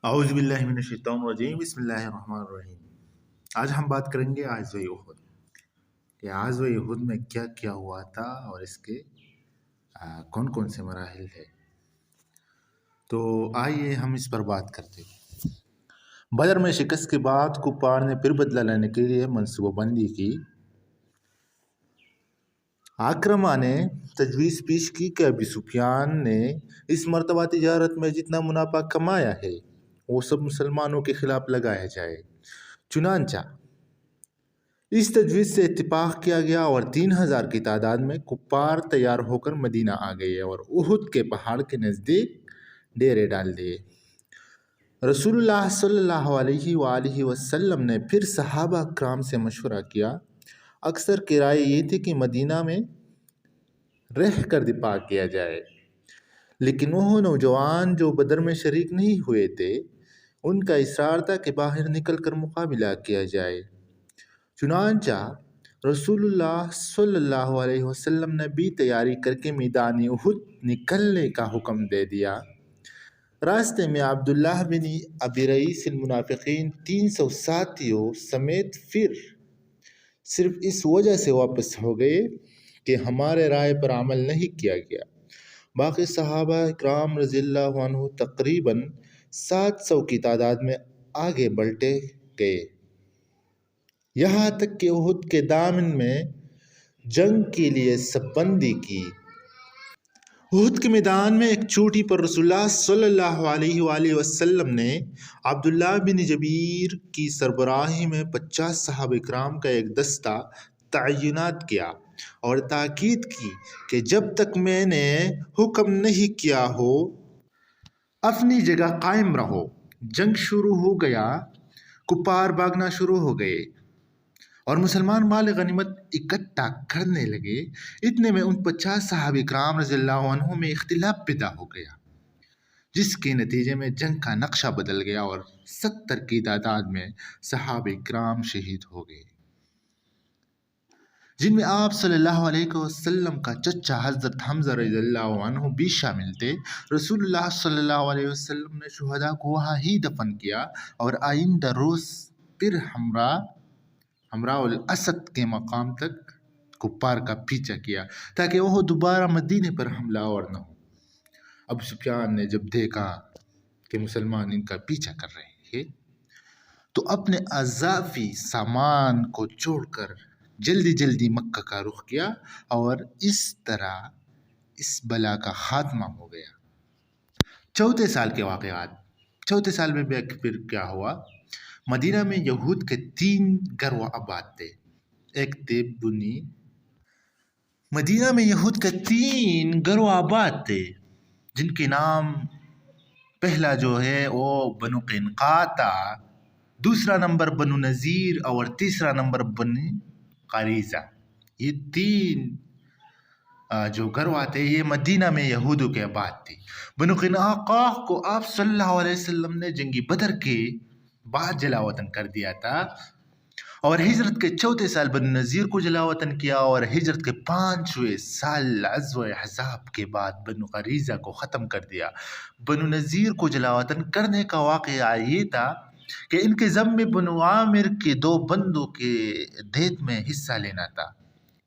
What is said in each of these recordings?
اعوذ باللہ من الشیطان الرجیم بسم اللہ الرحمن الرحیم۔ آج ہم بات کریں گے غزوہ احد کہ غزوہ احد میں کیا کیا ہوا تھا اور اس کے کون کون سے مراحل ہے۔ تو آئیے ہم اس پر بات کرتے ہیں۔ بدر میں شکست کے بعد کفار نے پھر بدلہ لینے کے لیے منصوبہ بندی کی۔ اکرمہ نے تجویز پیش کی کہ ابو سفیان نے اس مرتبہ تجارت میں جتنا منافع کمایا ہے وہ سب مسلمانوں کے خلاف لگایا جائے۔ چنانچہ اس تجویز سے اتفاق کیا گیا اور 3000 کی تعداد میں کفار تیار ہو کر مدینہ آ گئے اور احد کے پہاڑ کے نزدیک ڈیرے ڈال دیے۔ رسول اللہ صلی اللہ علیہ وآلہ وسلم نے پھر صحابہ کرام سے مشورہ کیا۔ اکثر کی رائے یہ تھی کہ مدینہ میں رہ کر دفاع کیا جائے، لیکن وہ نوجوان جو بدر میں شریک نہیں ہوئے تھے ان کا اصرار تھا کہ باہر نکل کر مقابلہ کیا جائے۔ چنانچہ رسول اللہ صلی اللہ علیہ وسلم نے بھی تیاری کر کے میدان احد نکلنے کا حکم دے دیا۔ راستے میں عبداللہ بن ابی رئیس المنافقین 300 ساتھیوں سمیت پھر صرف اس وجہ سے واپس ہو گئے کہ ہمارے رائے پر عمل نہیں کیا گیا۔ باقی صحابہ اکرام رضی اللہ عنہ تقریباً 700 کی تعداد میں آگے بڑھتے گئے، یہاں تک کہ احد کے دامن میں جنگ کے لیے صف بندی کی۔ احد کے میدان میں ایک چوٹی پر رسول اللہ صلی اللہ علیہ وآلہ وسلم نے عبداللہ بن جبیر کی سربراہی میں 50 صحابہ کرام کا ایک دستہ تعینات کیا اور تاکید کی کہ جب تک میں نے حکم نہیں کیا ہو اپنی جگہ قائم رہو۔ جنگ شروع ہو گیا، کفار بھاگنا شروع ہو گئے اور مسلمان مال غنیمت اکٹھا کرنے لگے۔ اتنے میں ان 50 صحابہ کرام رضی اللہ عنہ میں اختلاف پیدا ہو گیا، جس کے نتیجے میں جنگ کا نقشہ بدل گیا اور 70 کی تعداد میں صحابہ کرام شہید ہو گئے، جن میں آپ صلی اللہ علیہ وسلم کا چچا حضرت حمزہ رضی اللہ عنہ بھی شامل تھے۔ رسول اللہ صلی اللہ علیہ وسلم نے شہداء کو وہاں ہی دفن کیا اور آئندہ روز پھر حمراء الاسد کے مقام تک کفار کا پیچھا کیا تاکہ وہ دوبارہ مدینے پر حملہ آور نہ ہو۔ ابو سفیان نے جب دیکھا کہ مسلمان ان کا پیچھا کر رہے ہیں تو اپنے اضافی سامان کو چھوڑ کر جلدی مکہ کا رخ کیا اور اس طرح اس بلا کا خاتمہ ہو گیا۔ چوتھے سال کے واقعات۔ چوتھے سال میں پھر کیا ہوا؟ مدینہ میں یہود کے 3 گروہ آباد تھے۔ ایک تھے بنی مدینہ میں یہود کے 3 گروہ آباد تھے جن کے نام پہلا جو ہے وہ بنو قینقاع تھا، دوسرا نمبر بنو نذیر اور تیسرا نمبر بنو قریظہ۔ یہ 3 جو گروہ تھے یہ مدینہ میں یہودوں کے آباد تھے۔ بنو قینقاع کو آپ صلی اللہ علیہ وسلم نے جنگی بدر کے بعد جلا وطن کر دیا تھا اور ہجرت کے 4تھے سال بنو نذیر کو جلا وطن کیا اور ہجرت کے 5ویں سال غزوہ احزاب کے بعد بنو قریظہ کو ختم کر دیا۔ بنو نذیر کو جلا وطن کرنے کا واقعہ یہ تھا کہ ان کے ذمے بنو عامر کے 2 بندوں کے دیت میں حصہ لینا تھا۔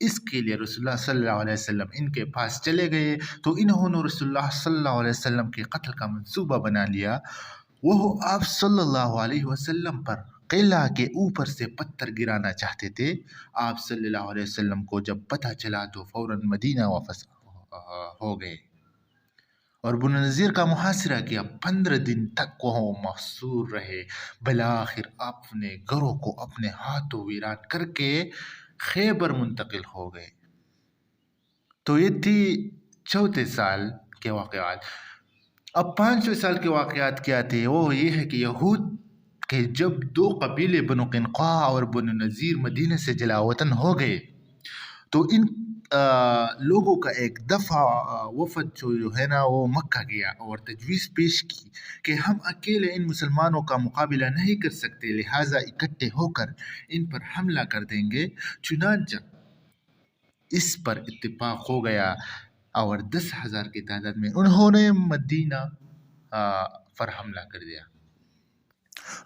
اس کے لیے رسول اللہ صلی اللہ علیہ وسلم ان کے پاس چلے گئے تو انہوں نے رسول اللہ صلی اللہ علیہ وسلم کے قتل کا منصوبہ بنا لیا۔ وہ آپ صلی اللہ علیہ وسلم پر قلعہ کے اوپر سے پتھر گرانا چاہتے تھے۔ آپ صلی اللہ علیہ وسلم کو جب پتہ چلا تو فوراً مدینہ واپس ہو گئے اور بنو نذیر کا محاصرہ کیا۔ 15 دن تک وہ محصور رہے۔ بالآخر اپنے گروہ کو اپنے ہاتھوں ویران کر کے خیبر منتقل ہو گئے۔ تو یہ تھی 4تھے سال کے واقعات۔ اب 5ویں سال کے واقعات کیا تھے؟ وہ یہ ہے کہ یہود کے جب 2 قبیلے بنو قینقاع اور بنو نذیر مدینہ سے جلا وطن ہو گئے تو ان لوگوں کا ایک دفعہ وفد جو ہے نا وہ مکہ گیا اور تجویز پیش کی کہ ہم اکیلے ان مسلمانوں کا مقابلہ نہیں کر سکتے، لہٰذا اکٹھے ہو کر ان پر حملہ کر دیں گے۔ چنانچہ اس پر اتفاق ہو گیا اور 10,000 کی تعداد میں انہوں نے مدینہ پر حملہ کر دیا۔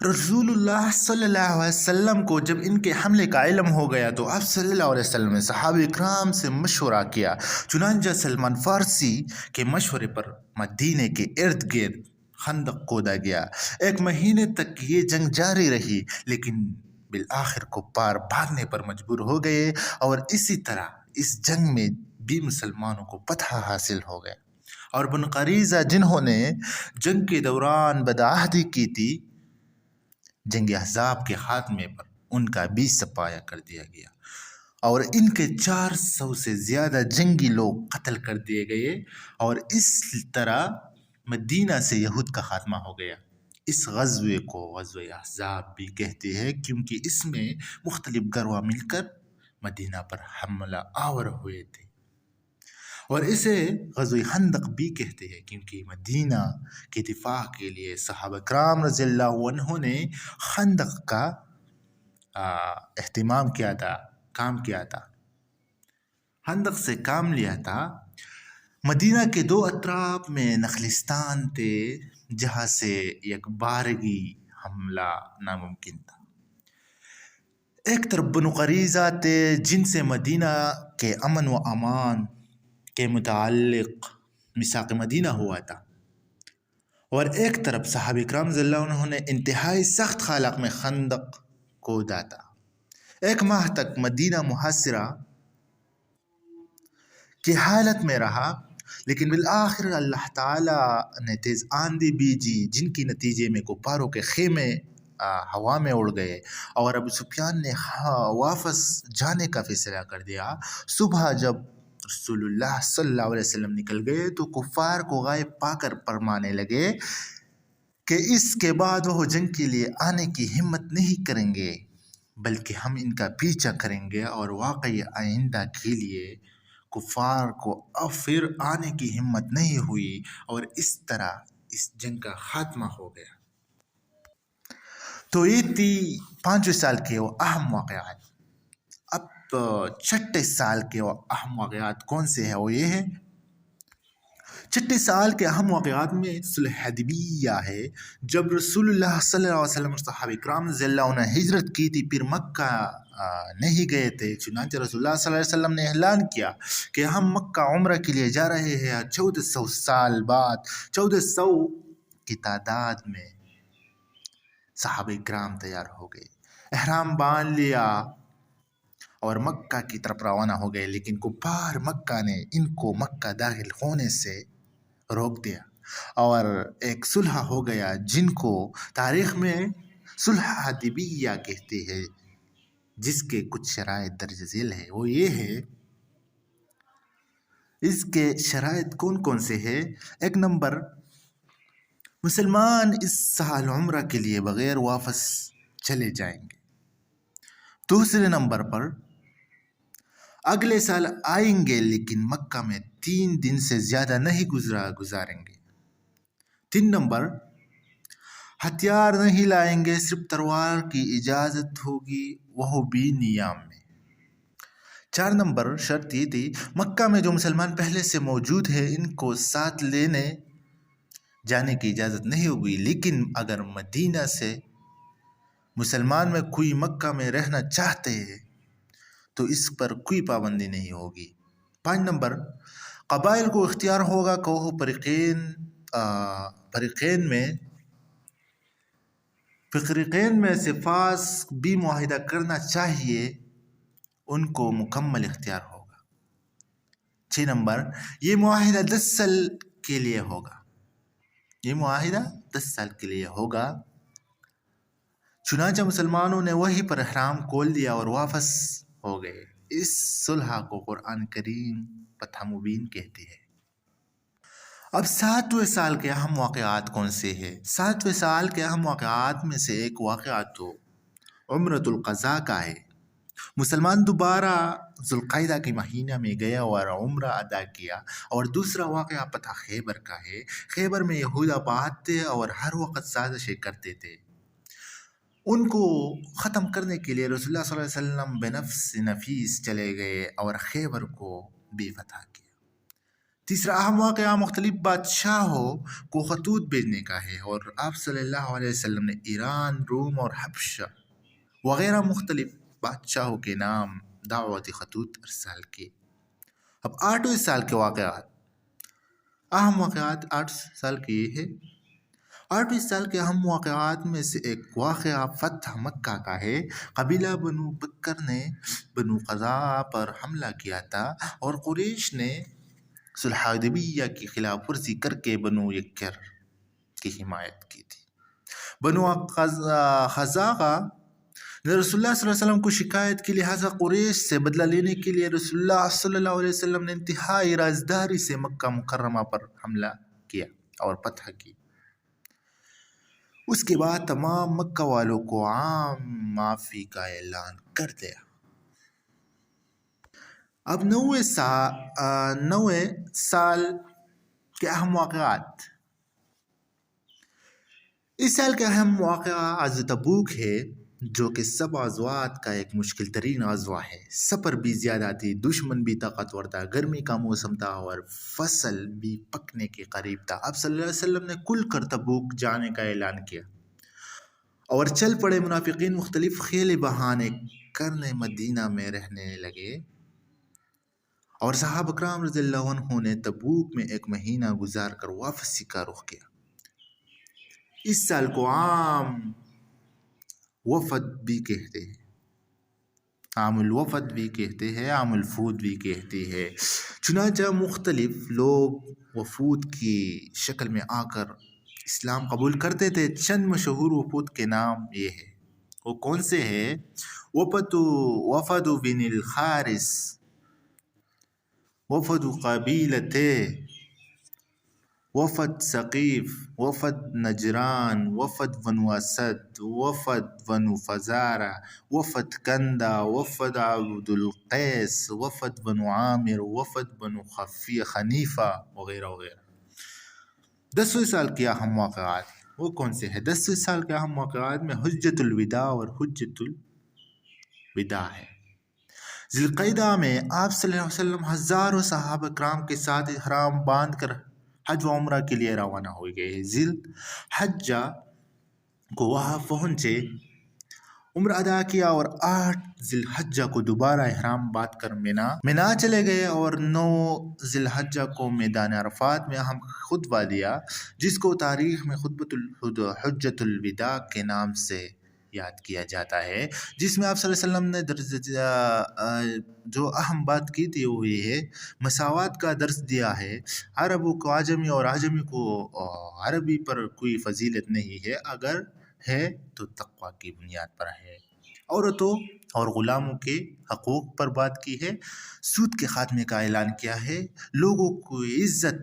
رسول اللہ صلی اللہ علیہ وسلم کو جب ان کے حملے کا علم ہو گیا تو آپ صلی اللہ علیہ وسلم نے صحابہ اکرام سے مشورہ کیا، چنانچہ سلمان فارسی کے مشورے پر مدینے کے ارد گرد خندق کھودا گیا۔ 1 مہینے تک یہ جنگ جاری رہی، لیکن بالآخر کفار بھاگنے پر مجبور ہو گئے اور اسی طرح اس جنگ میں بھی مسلمانوں کو فتح حاصل ہو گیا، اور بن قریظہ جنہوں نے جنگ کے دوران بدعہدی کی تھی، جنگ احزاب کے خاتمے پر ان کا بھی سپاہیہ کر دیا گیا اور ان کے 400 سے زیادہ جنگی لوگ قتل کر دیے گئے، اور اس طرح مدینہ سے یہود کا خاتمہ ہو گیا۔ اس غزوے کو غزوہ احزاب بھی کہتے ہیں کیونکہ اس میں مختلف گروہ مل کر مدینہ پر حملہ آور ہوئے تھے، اور اسے غزوہ خندق بھی کہتے ہیں کیونکہ مدینہ کے دفاع کے لیے صحابہ کرام رضی اللہ عنہ نے خندق کا اہتمام کیا تھا، کام کیا تھا، خندق سے کام لیا تھا۔ مدینہ کے 2 اطراف میں نخلستان تھے جہاں سے یک بارگی حملہ ناممکن تھا۔ ایک طرف بنو قریظہ تھے جن سے مدینہ کے امن و امان کے متعلق میثاق مدینہ ہوا تھا، اور ایک طرف صحابہ کرام رضی اللہ عنہ نے انتہائی سخت حالات میں خندق کھودا تھا۔ 1 ماہ تک مدینہ محاصرہ کی حالت میں رہا، لیکن بالآخر اللہ تعالیٰ نے تیز آندھی بھیجی جن کے نتیجے میں کفاروں کے خیمے ہوا میں اڑ گئے، اور ابو سفیان نے واپس جانے کا فیصلہ کر دیا۔ صبح جب رسول اللہ صلی اللہ علیہ وسلم نکل گئے تو کفار کو غائب پا کر فرمانے لگے کہ اس کے بعد وہ جنگ کے لیے آنے کی ہمت نہیں کریں گے، بلکہ ہم ان کا پیچھا کریں گے، اور واقعی آئندہ کے لیے کفار کو اب پھر آنے کی ہمت نہیں ہوئی، اور اس طرح اس جنگ کا خاتمہ ہو گیا۔ تو یہ تھی 5ویں سال کے وہ اہم واقعات۔ اب 6 سال کے وہ اہم واقعات کون سے ہیں؟ وہ یہ ہے، 6 سال کے اہم واقعات میں صلح حدیبیہ ہے، جب رسول اللہ صلی اللہ علیہ وسلم اور صحابہ کرام رضی اللہ عنہ ہجرت کی تھی، پھر مکہ نہیں گئے تھے، چنانچہ رسول اللہ صلی اللہ علیہ وسلم نے اعلان کیا کہ ہم مکہ عمرہ کے لیے جا رہے ہیں۔ 1400 سال بعد 1400 کی تعداد میں صحابہ کرام تیار ہو گئے، احرام باندھ لیا اور مکہ کی طرف روانہ ہو گئے، لیکن کفار مکہ نے ان کو مکہ داخل ہونے سے روک دیا، اور ایک صلح ہو گیا جن کو تاریخ میں صلح حدیبیہ کہتے ہیں، جس کے کچھ شرائط درج ذیل ہے۔ وہ یہ ہے، اس کے شرائط کون کون سے ہیں؟ 1 نمبر، مسلمان اس سال عمرہ کے لیے بغیر واپس چلے جائیں گے۔ 2 نمبر پر، اگلے سال آئیں گے لیکن مکہ میں 3 دن سے زیادہ نہیں گزاریں گے۔ 3 نمبر، ہتھیار نہیں لائیں گے، صرف تلوار کی اجازت ہوگی، وہ بھی نیام میں۔ 4 نمبر شرط یہ تھی، مکہ میں جو مسلمان پہلے سے موجود ہیں ان کو ساتھ لینے جانے کی اجازت نہیں ہوگی، لیکن اگر مدینہ سے مسلمان میں کوئی مکہ میں رہنا چاہتے ہیں تو اس پر کوئی پابندی نہیں ہوگی۔ 5 نمبر، قبائل کو اختیار ہوگا کہ وہ فریقین میں سے فاسق بھی معاہدہ کرنا چاہیے، ان کو مکمل اختیار ہوگا۔ 6 نمبر، یہ معاہدہ 10 سال کے لیے ہوگا، یہ معاہدہ 10 سال کے لیے ہوگا۔ چنانچہ مسلمانوں نے وہیں پر احرام کھول دیا اور واپس ہو گئے۔ اس صلح کو قرآن کریم فتح مبین کہتے ہیں۔ اب 7ویں سال کے اہم واقعات کون سے ہیں؟ 7ویں سال کے اہم واقعات میں سے ایک واقعہ تو عمرۃ القضاء کا ہے۔ مسلمان دوبارہ ذوالقعدہ کے مہینہ میں گیا اور عمرہ ادا کیا، اور دوسرا واقعہ فتح خیبر کا ہے۔ خیبر میں یہود آباد تھے اور ہر وقت سازشیں کرتے تھے، ان کو ختم کرنے کے لیے رسول اللہ صلی اللہ علیہ وسلم بنفس نفیس چلے گئے اور خیبر کو بھی فتح کیا۔ تیسرا اہم واقعہ مختلف بادشاہوں کو خطوط بھیجنے کا ہے، اور آپ صلی اللہ علیہ وسلم نے ایران، روم اور حبشہ وغیرہ مختلف بادشاہوں کے نام دعوتی خطوط ارسال کیے۔ اب 8ویں سال کے واقعات، اہم واقعات 8 سال کے یہ ہے۔ 8ویں سال کے اہم واقعات میں سے ایک واقعہ فتح مکہ کا ہے۔ قبیلہ بنو بکر نے بنو قزاع پر حملہ کیا تھا اور قریش نے صلح حدیبیہ کی خلاف ورزی کر کے بنو یکر کی حمایت کی تھی۔ بنو خزاعہ نے رسول اللہ صلی اللہ علیہ وسلم کو شکایت کی، لہٰذا قریش سے بدلہ لینے کے لیے رسول اللہ صلی اللہ علیہ وسلم نے انتہائی رازداری سے مکہ مکرمہ پر حملہ کیا اور فتح کی۔ اس کے بعد تمام مکہ والوں کو عام معافی کا اعلان کر دیا۔ اب 9ویں سال کے اہم واقعات۔ اس سال کا اہم واقعہ غزوہ تبوک ہے، جو کہ سب غزوات کا ایک مشکل ترین غزوہ ہے۔ سفر بھی زیادہ تھی، دشمن بھی طاقتور تھا، گرمی کا موسم تھا اور فصل بھی پکنے کے قریب تھا۔ اب صلی اللہ علیہ وسلم نے کل کر تبوک جانے کا اعلان کیا اور چل پڑے۔ منافقین مختلف خیل بہانے کرنے مدینہ میں رہنے لگے، اور صحابہ کرام رضی اللہ عنہ نے تبوک میں 1 مہینہ گزار کر واپسی کا رخ کیا۔ اس سال کو عام وفد بھی کہتے ہیں، عام الوفد بھی کہتے ہیں، عام الفود بھی کہتے ہیں۔ چنانچہ مختلف لوگ وفود کی شکل میں آ کر اسلام قبول کرتے تھے۔ چند مشہور وفود کے نام یہ ہے، وہ کون سے ہیں؟ وفد بن الحارث، وفد قبیلۃ، وفد ثقیف، وفد نجران، وفد بنو اسد، وفد بنو فزارہ، وفد کندہ، وفد عبد القیس، وفد بنو عامر، وفد بنو حنیفہ وغیرہ وغیرہ۔ 10ویں سال کے اہم واقعات وہ کون سے ہیں؟ 10ویں سال کے اہم واقعات میں حجۃ الوداع اور حجۃ الوداع ہے۔ ذی القعدہ میں آپ صلی اللہ علیہ وسلم ہزاروں صحابہ کرام کے ساتھ احرام باندھ کر حج و عمرہ کے لیے روانہ ہو گئے۔ ذی الحجہ کو وہاں پہنچے، عمرہ ادا کیا اور 8 ذی الحجہ کو دوبارہ احرام باندھ کر مینا چلے گئے، اور 9 ذی الحجہ کو میدان عرفات میں اہم خطبہ دیا، جس کو تاریخ میں خطبۃ حجۃ الوداع کے نام سے یاد کیا جاتا ہے، جس میں آپ صلی اللہ علیہ وسلم نے جو اہم بات کی تھی وہ یہ ہے، مساوات کا درس دیا ہے۔ عربوں کو عجمی اور عجمی کو عربی پر کوئی فضیلت نہیں ہے، اگر ہے تو تقوی کی بنیاد پر ہے۔ عورتوں اور غلاموں کے حقوق پر بات کی ہے، سود کے خاتمے کا اعلان کیا ہے، لوگوں کو عزت،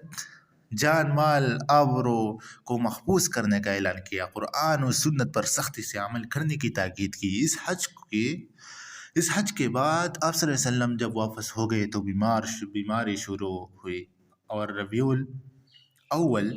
جان مال آبرو کو محفوظ کرنے کا اعلان کیا، قرآن و سنت پر سختی سے عمل کرنے کی تاکید کی۔ اس حج کے بعد آپ صلی اللہ علیہ وسلم جب واپس ہو گئے تو بیماری شروع ہوئی، اور ربیع الاول